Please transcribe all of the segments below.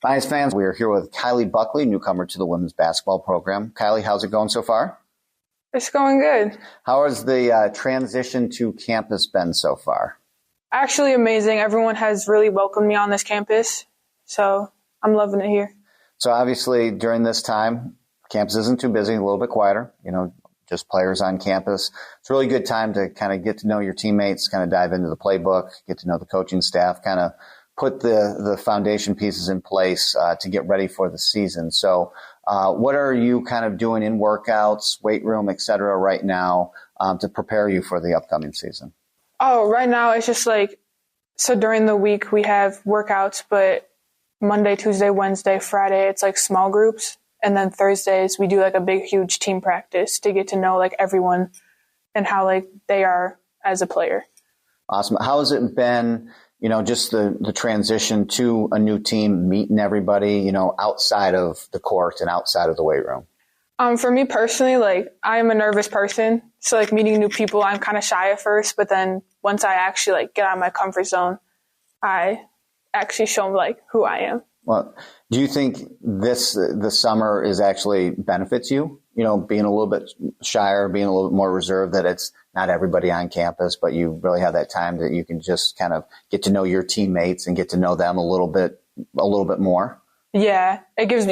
Finest fans, we are here with Kylie Buckley, newcomer to the women's basketball program. Kylie, how's it going so far? It's going good. How has the transition to campus been so far? Actually amazing. Everyone has really welcomed me on this campus, so I'm loving it here. So obviously during this time, campus isn't too busy, a little bit quieter, just players on campus. It's a really good time to kind of get to know your teammates, kind of dive into the playbook, get to know the coaching staff, kind of put the foundation pieces in place to get ready for the season. So what are you kind of doing in workouts, weight room, et cetera, right now to prepare you for the upcoming season? Oh, right now it's just so during the week we have workouts, but Monday, Tuesday, Wednesday, Friday, it's small groups. And then Thursdays we do a big, huge team practice to get to know everyone and how they are as a player. Awesome. How has it been, just the transition to a new team, meeting everybody, outside of the court and outside of the weight room? For me personally, I am a nervous person. So meeting new people, I'm kind of shy at first, but then once I actually get out of my comfort zone, I actually show them who I am. Well, do you think the summer is actually benefits you? Being a little bit shyer, being a little bit more reserved, that it's not everybody on campus, but you really have that time that you can just kind of get to know your teammates and get to know them a little bit more. Yeah, it gives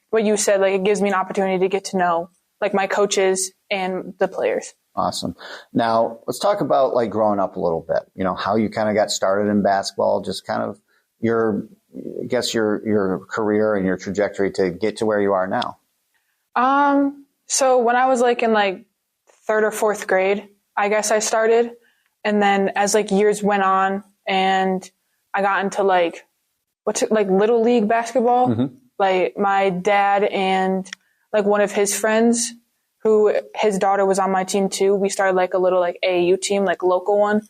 what you said, it gives me an opportunity to get to know my coaches and the players. Awesome. Now let's talk about growing up a little bit, how you kind of got started in basketball, just kind of your career and your trajectory to get to where you are now. So when I was in third or fourth grade, I guess I started. And then as years went on and I got into little league basketball, mm-hmm. My dad and one of his friends who his daughter was on my team too. We started a little AAU team, local one.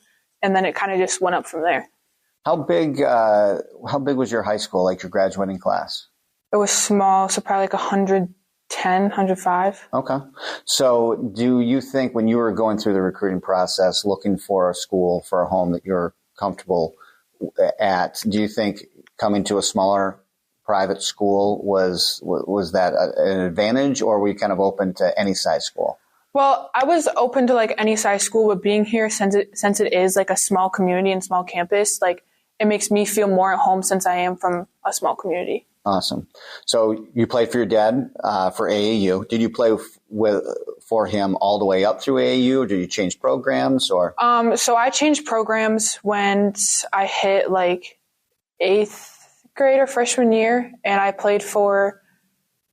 And then it kind of just went up from there. How big was your high school, your graduating class? It was small. So probably 110, 105. Okay. So do you think when you were going through the recruiting process, looking for a school, for a home that you're comfortable at, do you think coming to a smaller private school was that an advantage, or were you kind of open to any size school? Well, I was open to any size school, but being here since it is a small community and small campus, it makes me feel more at home since I am from a small community. Awesome. So you played for your dad for AAU. Did you play for him all the way up through AAU, or did you change programs? Or so I changed programs when I hit 8th grade or freshman year, and I played for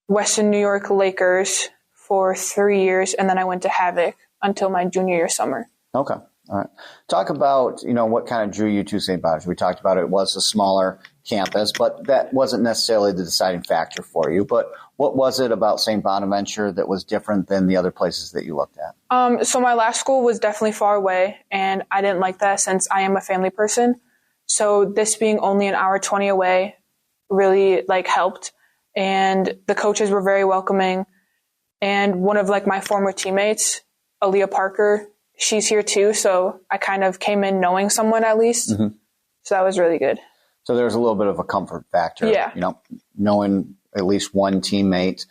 Western New York Lakers for 3 years, and then I went to Havoc until my junior year summer. Okay. All right. Talk about, what kind of drew you to St. Bonaventure. We talked about it was a smaller campus, but that wasn't necessarily the deciding factor for you. But what was it about St. Bonaventure that was different than the other places that you looked at? So my last school was definitely far away, and I didn't like that since I am a family person. So this being only an hour 20 away really helped. And the coaches were very welcoming. And one of my former teammates, Aaliyah Parker, she's here too. So I kind of came in knowing someone at least. Mm-hmm. So that was really good. So there's a little bit of a comfort factor, yeah. Knowing at least one teammate,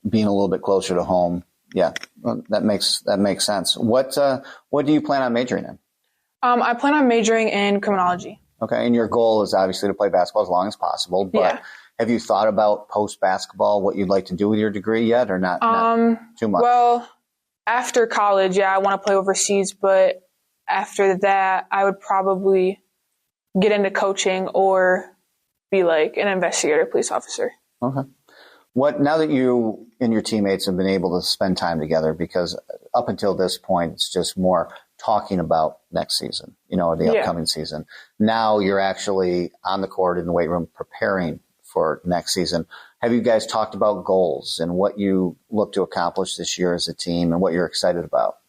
being a little bit closer to home. Yeah, that makes sense. What do you plan on majoring in? I plan on majoring in criminology. Okay. And your goal is obviously to play basketball as long as possible, but yeah. Have you thought about post-basketball, what you'd like to do with your degree yet, or not too much? Well, after college, I want to play overseas, but after that, I would probably get into coaching or be an investigator, police officer. Okay. Now that you and your teammates have been able to spend time together, because up until this point, it's just more talking about next season, or the upcoming season. Now you're actually on the court in the weight room preparing for next season. Have you guys talked about goals and what you look to accomplish this year as a team and what you're excited about?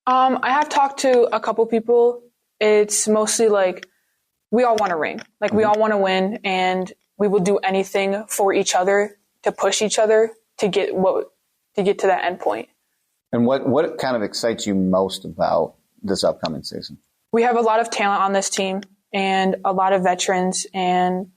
I have talked to a couple people. It's mostly we all want to ring. Mm-hmm. We all want to win, and we will do anything for each other to push each other to get to that end point. And what kind of excites you most about this upcoming season? We have a lot of talent on this team and a lot of veterans, and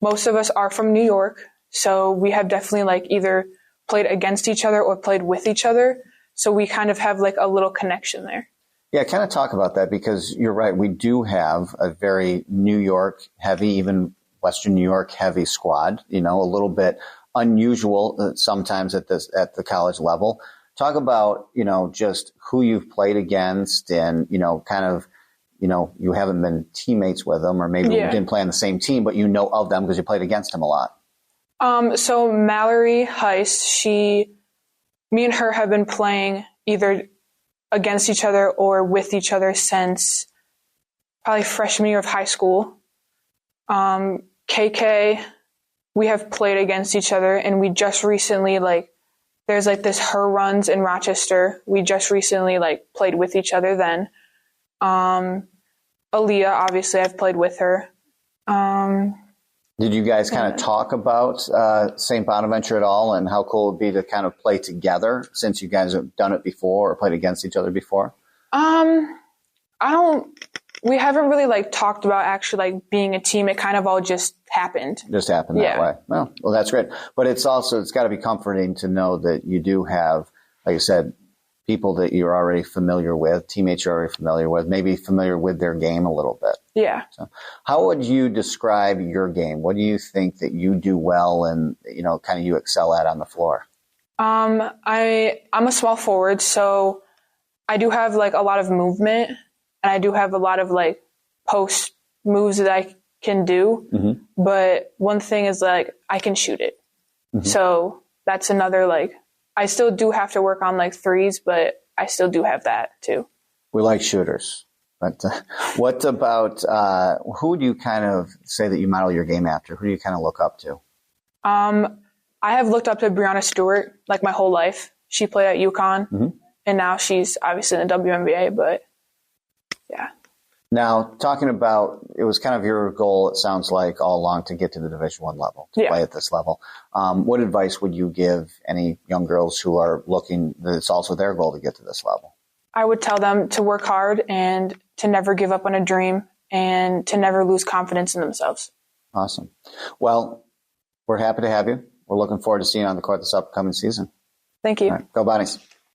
most of us are from New York. So we have definitely like either played against each other or played with each other. So we kind of have like a little connection there. Yeah, kind of talk about that, because you're right. We do have a very New York heavy, even Western New York heavy squad, a little bit unusual sometimes at the college level. Talk about, just who you've played against and, kind of, you haven't been teammates with them, or maybe you didn't play on the same team, but you know of them because you played against them a lot. So Mallory Heiss, me and her have been playing either against each other or with each other since probably freshman year of high school. KK, we have played against each other, and we just recently, there's this her runs in Rochester. We just recently played with each other then. Aaliyah, obviously I've played with her. Did you guys kind of talk about St. Bonaventure at all, and how cool it would be to kind of play together since you guys have done it before or played against each other before? We haven't really talked about actually being a team. It kind of all just happened. Just happened that way. Well, that's great. But it's got to be comforting to know that you do have, like I said, people that you're already familiar with, teammates you're already familiar with, maybe familiar with their game a little bit. Yeah. So how would you describe your game? What do you think that you do well and, kind of you excel at on the floor? I'm a small forward, so I do have a lot of movement, and I do have a lot of post moves that I can do. Mm-hmm. But one thing is I can shoot it. Mm-hmm. So that's another I still do have to work on threes, but I still do have that too. We like shooters. But what about who do you kind of say that you model your game after? Who do you kind of look up to? I have looked up to Breanna Stewart my whole life. She played at UConn, mm-hmm. and now she's obviously in the WNBA. But yeah. Now, talking about, it was kind of your goal, it sounds like, all along to get to the Division I level, to play at this level. What advice would you give any young girls who are looking, that it's also their goal to get to this level? I would tell them to work hard and to never give up on a dream and to never lose confidence in themselves. Awesome. Well, we're happy to have you. We're looking forward to seeing you on the court this upcoming season. Thank you. All right, go Bonnies.